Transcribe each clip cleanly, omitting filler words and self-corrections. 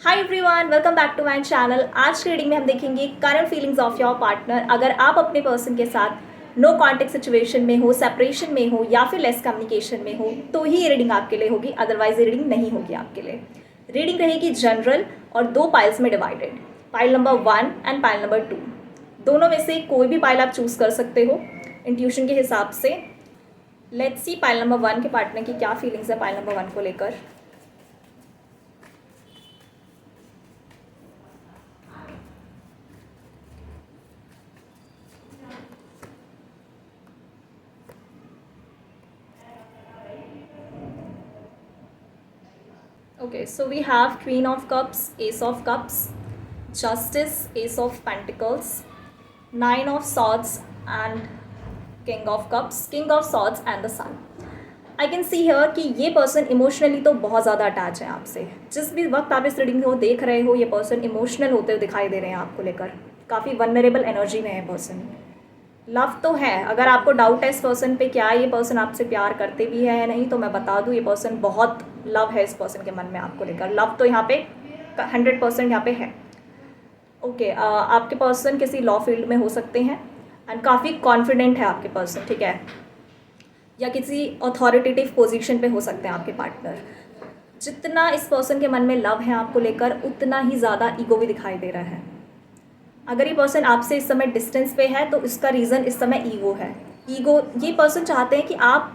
Hi everyone, welcome back to my channel. आज की reading में हम देखेंगे current feelings of your partner. अगर आप अपने पर्सन के साथ नो कांटेक्ट सिचुएशन में हो, सेपरेशन में हो या फिर लेस कम्युनिकेशन में हो तो ही ये रीडिंग आपके लिए होगी, अदरवाइज ये रीडिंग नहीं होगी आपके लिए। रीडिंग रहेगी जनरल और दो पाइल्स में divided, pile number 1 and pile number 2। दोनों में से कोई भी पाइल आप चूज़ कर सकते हो इंट्यूशन के हिसाब से। लेट्स सी पाइल नंबर 1 के पार्टनर की क्या फीलिंग्स है पाइल नंबर 1 को लेकर। Okay, so we have Queen of Cups, Ace of Cups, Justice, Ace of Pentacles, Nine of Swords and King of Cups, King of Swords and the Sun. I can see here कि ये person emotionally तो बहुत ज़्यादा attach है आपसे। जिस भी वक्त आप इस रीडिंग को देख रहे हो ये पर्सन इमोशनल होते हुए दिखाई दे रहे हैं आपको लेकर। काफ़ी वनरेबल एनर्जी में है पर्सन। लव तो है, अगर आपको डाउट है इस पर्सन पे क्या ये पर्सन आपसे प्यार करते भी है या नहीं, तो मैं बता दूँ ये पर्सन बहुत लव है इस पर्सन के मन में आपको लेकर। लव तो यहाँ पे 100% यहाँ पे है। ओके, आपके पर्सन किसी लॉ फील्ड में हो सकते हैं एंड काफ़ी कॉन्फिडेंट है आपके पर्सन, ठीक है, या किसी अथॉरिटेटिव पोजीशन पे हो सकते हैं आपके पार्टनर। जितना इस पर्सन के मन में लव है आपको लेकर उतना ही ज़्यादा ईगो भी दिखाई दे रहा है। अगर ये पर्सन आपसे इस समय डिस्टेंस पे है तो इसका रीज़न इस समय ईगो है। ईगो, ये पर्सन चाहते हैं कि आप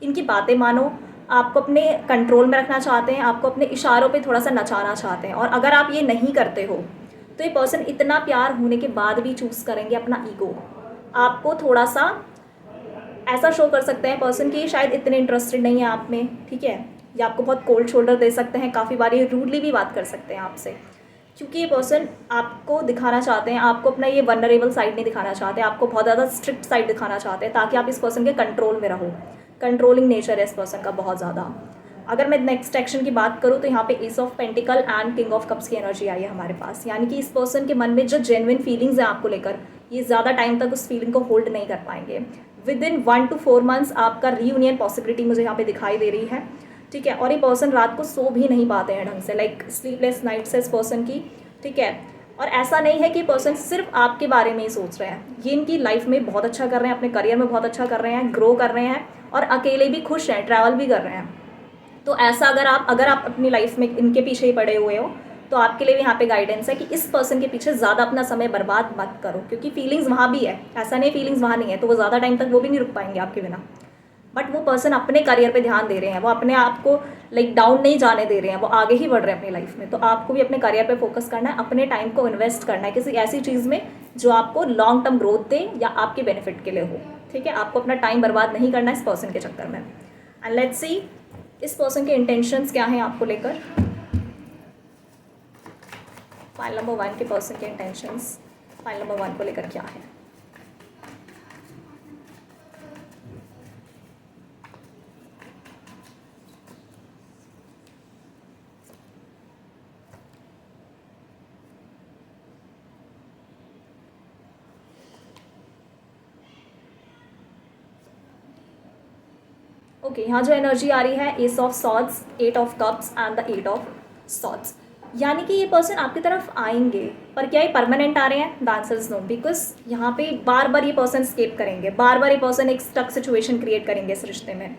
इनकी बातें मानो, आपको अपने कंट्रोल में रखना चाहते हैं, आपको अपने इशारों पे थोड़ा सा नचाना चाहते हैं। और अगर आप ये नहीं करते हो तो ये पर्सन इतना प्यार होने के बाद भी चूज़ करेंगे अपना ईगो। आपको थोड़ा सा ऐसा शो कर सकते हैं पर्सन कि शायद इतने इंटरेस्टेड नहीं है आप में, ठीक है, या आपको बहुत कोल्ड शोल्डर दे सकते हैं, काफ़ी बारी रूडली भी बात कर सकते हैं आपसे, क्योंकि ये पर्सन आपको दिखाना चाहते हैं, आपको अपना ये वनरेबल साइड नहीं दिखाना चाहते, आपको बहुत ज़्यादा स्ट्रिक्ट साइड दिखाना चाहते हैं ताकि आप इस पर्सन के कंट्रोल में रहो। कंट्रोलिंग नेचर है इस पर्सन का बहुत ज़्यादा। अगर मैं नेक्स्ट एक्शन की बात करूँ तो यहाँ पे S of pentacle and king of cups की एनर्जी आई है हमारे पास, यानी कि इस पर्सन के मन में जो जेन्युइन फीलिंग्स हैं आपको लेकर, ये ज़्यादा टाइम तक उस फीलिंग को होल्ड नहीं कर पाएंगे। विद इन 1 to 4 मंथ्स आपका रीयूनियन पॉसिबिलिटी मुझे यहाँ पे दिखाई दे रही है, ठीक है। और ये पर्सन रात को सो भी नहीं पाते हैं ढंग से, लाइक स्लीपलेस नाइट्स है इस पर्सन की, ठीक है। और ऐसा नहीं है कि पर्सन सिर्फ आपके बारे में ही सोच रहे हैं, ये इनकी लाइफ में बहुत अच्छा कर रहे हैं, अपने करियर में बहुत अच्छा कर रहे हैं, ग्रो कर रहे हैं और अकेले भी खुश हैं, ट्रैवल भी कर रहे हैं। तो ऐसा अगर आप अपनी लाइफ में इनके पीछे ही पड़े हुए हो तो आपके लिए भी यहाँ पे गाइडेंस है कि इस पर्सन के पीछे ज़्यादा अपना समय बर्बाद मत करो, क्योंकि फीलिंग्स वहाँ भी है, ऐसा नहीं फीलिंग्स वहाँ नहीं है, तो वो ज़्यादा टाइम तक वो भी नहीं रुक पाएंगे आपके बिना। बट वो पर्सन अपने करियर पे ध्यान दे रहे हैं, वो अपने आप को लाइक डाउन नहीं जाने दे रहे हैं, वो आगे ही बढ़ रहे हैं अपनी लाइफ में। तो आपको भी अपने करियर पे फोकस करना है, अपने टाइम को इन्वेस्ट करना है किसी ऐसी चीज़ में जो आपको लॉन्ग टर्म ग्रोथ दे या आपके बेनिफिट के लिए हो, ठीक है। आपको अपना टाइम बर्बाद नहीं करना है इस पर्सन के चक्कर में। एंड लेट्स सी इस पर्सन के इंटेंशंस क्या हैं आपको लेकर। फाइल नंबर 1 के पर्सन के इंटेंशंस फाइल नंबर 1 को लेकर क्या है। ओके, यहाँ जो एनर्जी आ रही है S of swords, 8 of cups and the 8 of swords, यानी कि ये पर्सन आपकी तरफ आएंगे, पर क्या ये परमानेंट आ रहे हैं? The answer is no, because यहाँ पे बार बार ये पर्सन स्केप करेंगे, बार बार ये पर्सन एक स्टक सिचुएशन क्रिएट करेंगे इस रिश्ते में।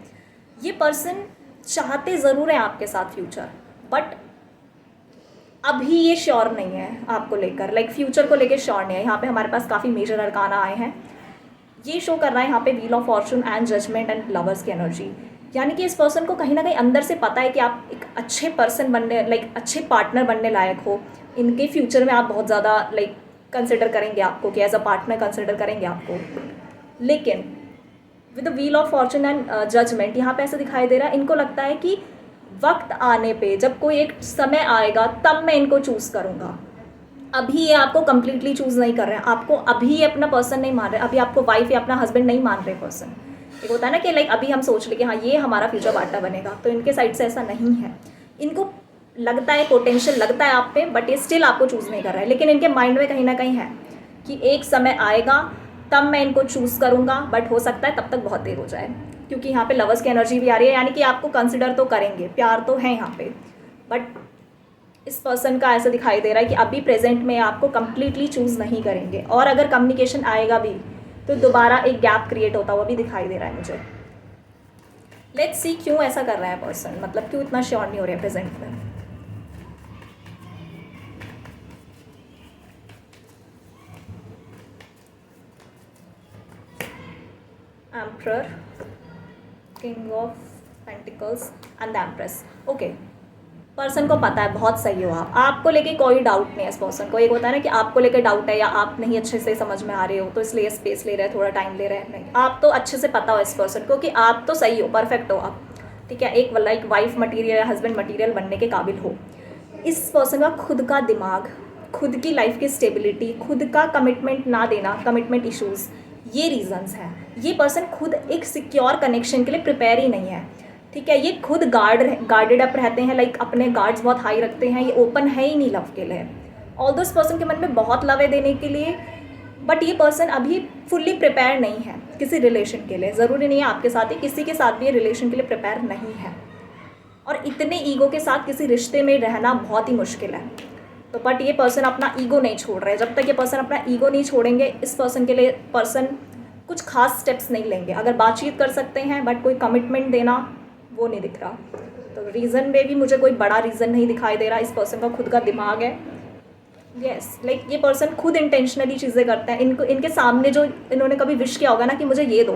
ये पर्सन चाहते ज़रूर हैं आपके साथ फ्यूचर, बट अभी ये श्योर नहीं है आपको लेकर, लाइक फ्यूचर को लेकर श्योर नहीं है। यहाँ पे हमारे पास काफ़ी मेजर अरकाना आए हैं, ये शो कर रहा है यहाँ पे wheel of fortune and judgement and lovers की एनर्जी, यानी कि इस पर्सन को कहीं ना कहीं अंदर से पता है कि आप एक अच्छे पर्सन बनने, लाइक अच्छे पार्टनर बनने लायक हो। इनके फ्यूचर में आप बहुत ज़्यादा लाइक कंसिडर करेंगे आपको, कि एज अ पार्टनर कंसिडर करेंगे आपको। लेकिन with the wheel of fortune and judgement यहाँ पे ऐसा दिखाई दे रहा है, इनको लगता है कि वक्त आने पे, जब कोई एक समय आएगा तब मैं इनको चूज़ करूँगा। अभी ये आपको कम्प्लीटली चूज़ नहीं कर रहे हैं, आपको अभी ये अपना पर्सन नहीं मान रहे, अभी आपको वाइफ या अपना हस्बैंड नहीं मान रहे पर्सन। एक होता है ना कि लाइक अभी हम सोच ले कि हाँ ये हमारा फ्यूचर पार्टनर बनेगा, तो इनके साइड से ऐसा नहीं है। इनको लगता है, पोटेंशियल लगता है आप पे, बट ये स्टिल आपको चूज़ नहीं कर रहा है। लेकिन इनके माइंड में कहीं ना कहीं है कि एक समय आएगा तब मैं इनको चूज़ करूँगा, बट हो सकता है तब तक बहुत देर हो जाए, क्योंकि यहाँ पे लवर्स की एनर्जी भी आ रही है, यानी कि आपको कंसिडर तो करेंगे, प्यार तो है यहाँ पे, बट इस पर्सन का ऐसा दिखाई दे रहा है कि अभी प्रेजेंट में आपको कंप्लीटली चूज़ नहीं करेंगे, और अगर कम्युनिकेशन आएगा भी तो दोबारा एक गैप क्रिएट होता हुआ भी दिखाई दे रहा है मुझे। लेट्स सी क्यों ऐसा कर रहा है पर्सन, मतलब क्यों इतना श्योर नहीं हो रहा है प्रेजेंट में। Emperor, king of pentacles and the empress. Okay, person को पता है बहुत सही हो आप, आपको लेके कोई डाउट नहीं है इस पर्सन को। एक होता है ना कि आपको लेके डाउट है या आप नहीं अच्छे से समझ में आ रहे हो तो इसलिए स्पेस ले रहे हैं, थोड़ा टाइम ले रहे हैं। नहीं, आप तो अच्छे से पता हो इस पर्सन को कि आप तो सही हो, परफेक्ट हो आप, ठीक है, एक लाइक वाइफ मटीरियल या हस्बैंड मटीरियल बनने के काबिल हो। इस पर्सन का खुद का दिमाग, खुद की लाइफ की स्टेबिलिटी, खुद का कमिटमेंट ना देना, कमिटमेंट इश्यूज़, ये रीजंस हैं। ये पर्सन खुद एक सिक्योर कनेक्शन के लिए प्रिपेयर ही नहीं है, ठीक है। ये खुद गार्डेड अप रहते हैं, लाइक अपने गार्ड्स बहुत हाई रखते हैं, ये ओपन है ही नहीं लव के लिए। ऑल दो इस पर्सन के मन में बहुत लव है देने के लिए, बट ये पर्सन अभी फुल्ली प्रिपेयर नहीं है किसी रिलेशन के लिए। ज़रूरी नहीं है आपके साथ ही, किसी के साथ भी ये रिलेशन के लिए प्रिपेयर नहीं है, और इतने ईगो के साथ किसी रिश्ते में रहना बहुत ही मुश्किल है। तो बट ये पर्सन अपना ईगो नहीं छोड़ रहे। जब तक ये पर्सन अपना ईगो नहीं छोड़ेंगे, इस पर्सन के लिए पर्सन कुछ खास स्टेप्स नहीं लेंगे। अगर बातचीत कर सकते हैं बट कोई कमिटमेंट देना वो नहीं दिख रहा। तो रीज़न में भी मुझे कोई बड़ा रीज़न नहीं दिखाई दे रहा। इस पर्सन का खुद का दिमाग है, यस, लाइक ये पर्सन खुद इंटेंशनली चीज़ें करते हैं। इनको इनके सामने जो इन्होंने कभी विश किया होगा ना कि मुझे ये दो,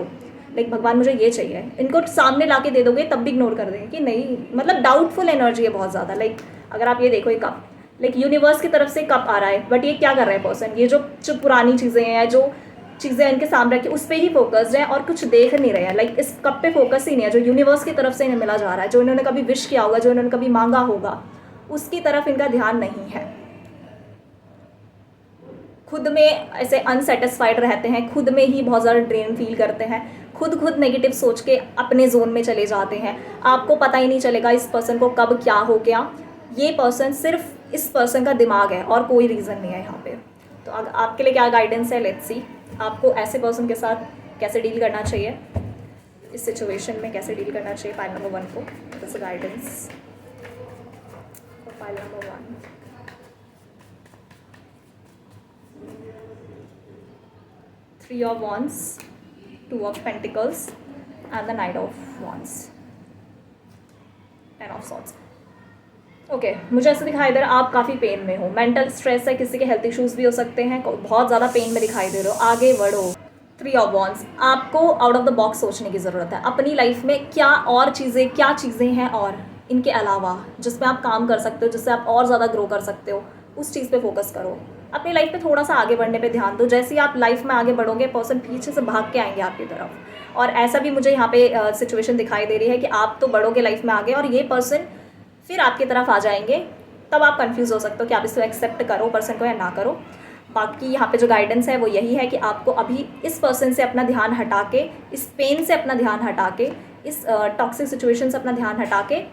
लाइक भगवान मुझे ये चाहिए, इनको सामने ला के दे दोगे तब भी इग्नोर कर देंगे कि नहीं, मतलब डाउटफुल एनर्जी है बहुत ज़्यादा। लाइक अगर आप ये देखो, ये कप, लाइक यूनिवर्स की तरफ से कप आ रहा है, बट ये क्या कर रहा है पर्सन, ये जो पुरानी चीज़ें हैं, जो चीज़ें इनके सामने रखी उस पर ही फोकस्ड है और कुछ देख नहीं रहे हैं। लाइक इस कप पे फोकस ही नहीं है, जो यूनिवर्स की तरफ से इन्हें मिला जा रहा है, जो इन्होंने कभी विश किया होगा, जो इन्होंने कभी मांगा होगा, उसकी तरफ इनका ध्यान नहीं है। खुद में ऐसे अनसेटिस्फाइड रहते हैं, खुद में ही बहुत ज़्यादा ड्रेन फील करते हैं, खुद नेगेटिव सोच के अपने जोन में चले जाते हैं। आपको पता ही नहीं चलेगा इस पर्सन को कब क्या हो गया। ये पर्सन सिर्फ इस पर्सन का दिमाग है और कोई रीज़न नहीं है यहाँ पे। तो आपके लिए क्या गाइडेंस है, लेट्स सी आपको ऐसे पर्सन के साथ कैसे डील करना चाहिए, इस सिचुएशन में कैसे डील करना चाहिए। फाइल नंबर 1 को this guidance for file number 1। Three of Wands, Two of Pentacles and the Knight of Wands, Ten of Swords। Okay, मुझे ऐसे दिखाई दे रहा है आप काफ़ी पेन में हो, मेंटल स्ट्रेस है, किसी के हेल्थ इश्यूज़ भी हो सकते हैं, बहुत ज़्यादा पेन में दिखाई दे रहे हो। आगे बढ़ो। थ्री ऑफ वॉन्ड्स, आपको आउट ऑफ द बॉक्स सोचने की ज़रूरत है। अपनी लाइफ में क्या चीज़ें हैं और इनके अलावा जिसमें आप काम कर सकते हो, जिससे आप और ज़्यादा ग्रो कर सकते हो, उस चीज़ पे फोकस करो। अपनी लाइफ में थोड़ा सा आगे बढ़ने पे ध्यान दो। जैसे ही आप लाइफ में आगे बढ़ोगे, पर्सन पीछे से भाग के आएंगे आपकी तरफ। और ऐसा भी मुझे यहाँ पे सिचुएशन दिखाई दे रही है कि आप तो बढ़ोगे लाइफ में आगे और ये पर्सन फिर आपकी तरफ आ जाएंगे। तब आप कंफ्यूज हो सकते हो कि आप इसको एक्सेप्ट करो पर्सन को या ना करो। बाकी यहाँ पे जो गाइडेंस है वो यही है कि आपको अभी इस पर्सन से अपना ध्यान हटा के, इस पेन से अपना ध्यान हटा के, इस टॉक्सिक सिचुएशन से अपना ध्यान हटा के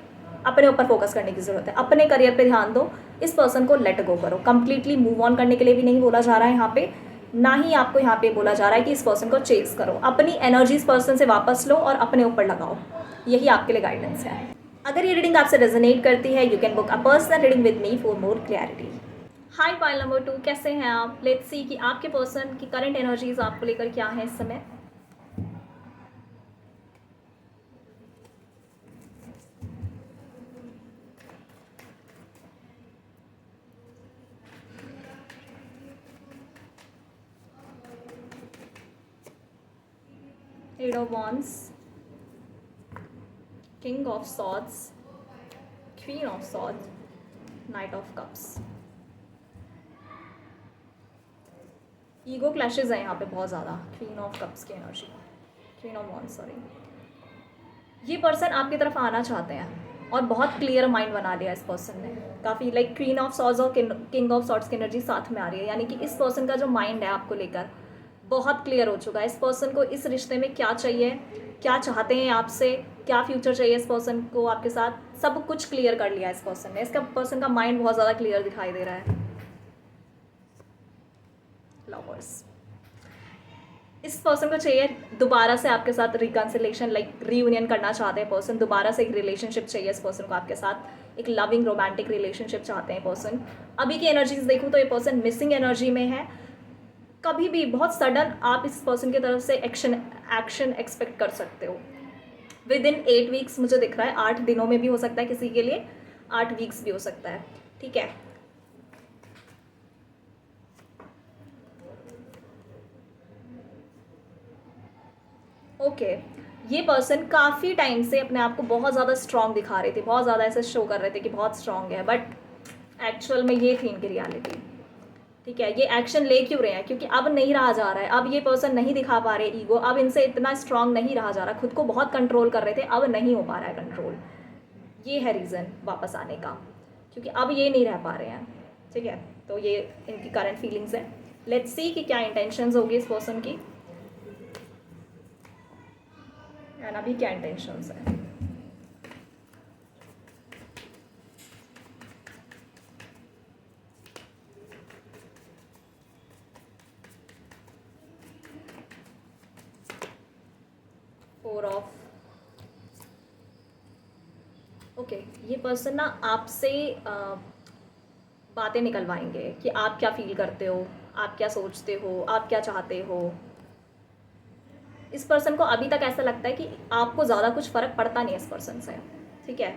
अपने ऊपर फोकस करने की ज़रूरत है। अपने करियर पे ध्यान दो, इस पर्सन को लेट गो करो। कंप्लीटली मूव ऑन करने के लिए भी नहीं बोला जा रहा है यहाँ पे, ना ही आपको यहाँ पे बोला जा रहा है कि इस पर्सन को चेस करो। अपनी एनर्जी इस पर्सन से वापस लो और अपने ऊपर लगाओ। यही आपके लिए गाइडेंस है। अगर ये रीडिंग आपसे रेजोनेट करती है, you can book a personal reading with me for more clarity. Hi file number 2, कैसे हैं आप? लेट्स सी कि आपके पर्सन की करंट एनर्जीज आपको लेकर क्या है इस समय। Eight of Wands, King of Swords, Queen of Swords, Knight of Cups। Ego clashes है यहाँ पे बहुत ज़्यादा। क्वीन ऑफ कप्स की energy, queen of wands, sorry. ये पर्सन आपकी तरफ आना चाहते हैं और बहुत क्लियर माइंड बना लिया इस पर्सन ने। काफ़ी लाइक क्वीन ऑफ सॉर्ड्स और किंग ऑफ सॉर्ड्स की एनर्जी साथ में आ रही है, यानी कि इस पर्सन का जो माइंड है आपको लेकर बहुत क्लियर हो चुका है। इस पर्सन को इस रिश्ते में क्या चाहिए, क्या चाहते हैं आपसे, क्या फ्यूचर चाहिए इस पर्सन को आपके साथ, सब कुछ क्लियर कर लिया इस पर्सन ने। इसका पर्सन का माइंड बहुत ज़्यादा क्लियर दिखाई दे रहा है। लवर्स, इस पर्सन को चाहिए दोबारा से आपके साथ रिकन्सिलेशन, लाइक रीयूनियन करना चाहते हैं पर्सन। दोबारा से एक रिलेशनशिप चाहिए इस पर्सन को आपके साथ। एक लविंग रोमांटिक रिलेशनशिप चाहते हैं पर्सन। अभी की एनर्जीज देखूँ तो ये पर्सन मिसिंग एनर्जी में है। कभी भी बहुत सडन आप इस पर्सन की तरफ से एक्शन एक्सपेक्ट कर सकते हो विद इन 8 वीक्स। मुझे दिख रहा है 8 दिनों में भी हो सकता है, किसी के लिए 8 वीक्स भी हो सकता है। ठीक है, ओके ये पर्सन काफ़ी टाइम से अपने आप को बहुत ज़्यादा स्ट्रांग दिखा रहे थे, बहुत ज़्यादा ऐसे शो कर रहे थे कि बहुत स्ट्रांग है, बट एक्चुअल में ये थी इनकी रियलिटी। ठीक है, ये एक्शन ले क्यों रहे हैं? क्योंकि अब नहीं रहा जा रहा है, अब ये पर्सन नहीं दिखा पा रहे ईगो, अब इनसे इतना स्ट्रांग नहीं रहा जा रहा। खुद को बहुत कंट्रोल कर रहे थे, अब नहीं हो पा रहा है कंट्रोल। ये है रीज़न वापस आने का, क्योंकि अब ये नहीं रह पा रहे हैं। ठीक है, तो ये इनकी करंट फीलिंग्स है। लेट्स सी कि क्या इंटेंशंस होगी इस पर्सन की, एंड अभी क्या इंटेंशंस है। फोर ऑफ ओके, ये पर्सन ना आपसे बातें निकलवाएंगे कि आप क्या फील करते हो, आप क्या सोचते हो, आप क्या चाहते हो। इस पर्सन को अभी तक ऐसा लगता है कि आपको ज़्यादा कुछ फ़र्क पड़ता नहीं है इस पर्सन से। ठीक है,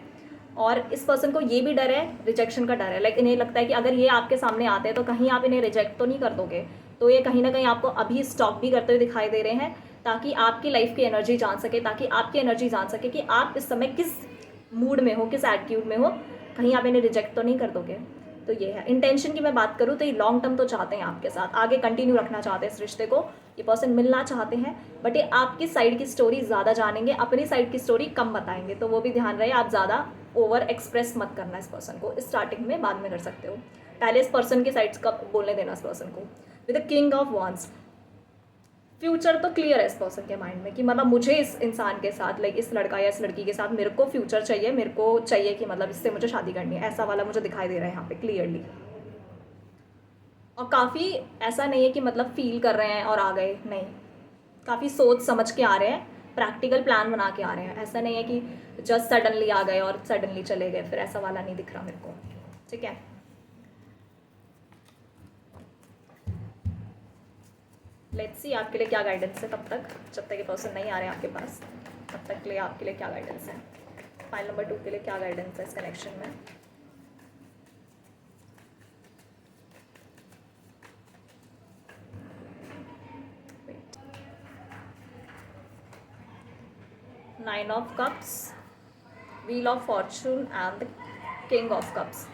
और इस पर्सन को ये भी डर है, रिजेक्शन का डर है। लाइक इन्हें लगता है कि अगर ये आपके सामने आते हैं तो कहीं आप इन्हें रिजेक्ट तो नहीं कर दोगे, तो ये कहीं ना कहीं आपको अभी स्टॉप भी करते हुए दिखाई दे रहे हैं, ताकि आपकी लाइफ की एनर्जी जान सके, ताकि आपकी एनर्जी जान सके कि आप इस समय किस मूड में हो, किस एटीट्यूड में हो, कहीं आप इन्हें रिजेक्ट तो नहीं कर दोगे। तो ये है इंटेंशन की मैं बात करूँ तो ये लॉन्ग टर्म तो चाहते हैं आपके साथ, आगे कंटिन्यू रखना चाहते हैं इस रिश्ते को। ये पर्सन मिलना चाहते हैं, बट ये आपकी साइड की स्टोरी ज़्यादा जानेंगे, अपनी साइड की स्टोरी कम बताएंगे। तो वो भी ध्यान रहे, आप ज़्यादा ओवर एक्सप्रेस मत करना इस पर्सन को, स्टार्टिंग में, बाद में कर सकते हो। पहले इस पर्सन की साइड्स का बोलने देना इस पर्सन को। With the king of wands, future तो क्लियर है इस पर्सन के माइंड में कि मतलब मुझे इस इंसान के साथ, लाइक इस लड़का या इस लड़की के साथ मेरे को फ्यूचर चाहिए, मेरे को चाहिए कि मतलब इससे मुझे शादी करनी है, ऐसा वाला मुझे दिखाई दे रहा है यहाँ पे क्लियरली। और काफ़ी ऐसा नहीं है कि मतलब फील कर रहे हैं और आ गए, नहीं, काफ़ी सोच समझ के आ रहे हैं, प्रैक्टिकल प्लान बना के आ रहे हैं। ऐसा नहीं है कि जस्ट सडनली आ गए और सडनली चले गए, फिर ऐसा वाला नहीं दिख रहा मेरे को। ठीक है, लेट्स सी आपके लिए क्या गाइडेंस है तब तक, जब तक ये पर्सन नहीं आ रहे हैं आपके पास, तब तक के लिए आपके लिए क्या गाइडेंस है। फाइल नंबर 2 के लिए क्या गाइडेंस है इस कनेक्शन में। Nine of cups, wheel of fortune and the king of cups.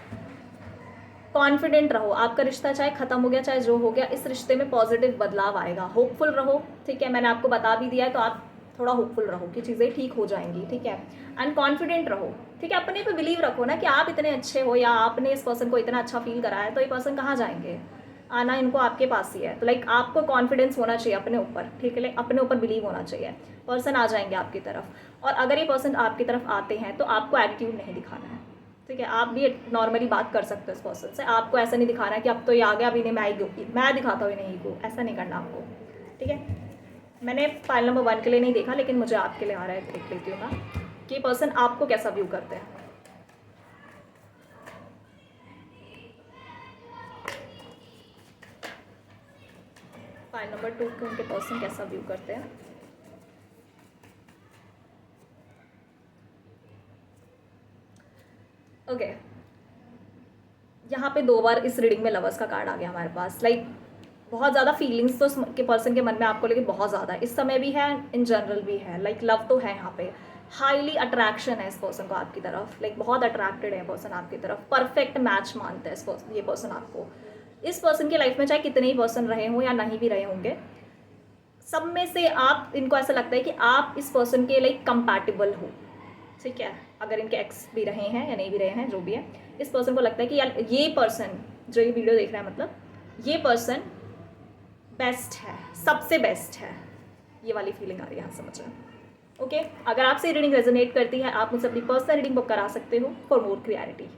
Confident रहो, आपका रिश्ता चाहे ख़त्म हो गया चाहे जो हो गया, इस रिश्ते में पॉजिटिव बदलाव आएगा। होपफुल रहो, ठीक है, मैंने आपको बता भी दिया है, तो आप थोड़ा होपफुल रहो कि चीज़ें ठीक हो जाएंगी। ठीक है, एंड कॉन्फिडेंट रहो। ठीक है, अपने पे बिलीव रखो ना कि आप इतने अच्छे हो, या आपने इस पर्सन को इतना अच्छा फील कराया है, तो ये पर्सन कहाँ जाएंगे, आना इनको आपके पास ही है। तो लाइक आपको कॉन्फिडेंस होना चाहिए अपने ऊपर। ठीक है, अपने ऊपर बिलीव होना चाहिए, पर्सन आ जाएंगे आपकी तरफ। और अगर ये पर्सन आपकी तरफ आते हैं तो आपको एटीट्यूड नहीं दिखाना है। ठीक है, आप भी नॉर्मली बात कर सकते हो इस पर्सन से, आपको ऐसा नहीं दिखाना है कि अब तो ये आ गया, अभी नहीं मैं दिखाता हूँ नहीं को, ऐसा नहीं करना आपको। ठीक है, मैंने फाइल नंबर 1 के लिए नहीं देखा, लेकिन मुझे आपके लिए आ रहा है, देख लेती हूँ मैं कि पर्सन आपको कैसा व्यू करते हैं। फाइल नंबर 2 के उनके पर्सन कैसा व्यू करते हैं। ओके, यहाँ पे 2 बार इस रीडिंग में लवर्स का कार्ड आ गया हमारे पास। लाइक बहुत ज़्यादा फीलिंग्स तो के पर्सन के मन में आपको लेके बहुत ज़्यादा इस समय भी है, इन जनरल भी है। लाइक लव तो है यहाँ पे, हाईली अट्रैक्शन है इस पर्सन को आपकी तरफ। लाइक बहुत अट्रैक्टेड है पर्सन आपकी तरफ, परफेक्ट मैच मानता है ये पर्सन आपको। इस पर्सन की लाइफ में चाहे कितने ही पर्सन रहे हों या नहीं भी रहे होंगे, सब में से आप इनको ऐसा लगता है कि आप इस पर्सन के लाइक कंपैटिबल हो। ठीक है, अगर इनके एक्स भी रहे हैं या नहीं भी रहे हैं, जो भी है, इस पर्सन को लगता है कि यार ये पर्सन जो ये वीडियो देख रहा है, मतलब ये पर्सन बेस्ट है, सबसे बेस्ट है, ये वाली फीलिंग आ रही है यहाँ, समझ रहे हैं। ओके, अगर आपसे रीडिंग रेजोनेट करती है, आप मुझसे अपनी पर्सनल रीडिंग बुक करा सकते हो फॉर मोर क्लियरिटी।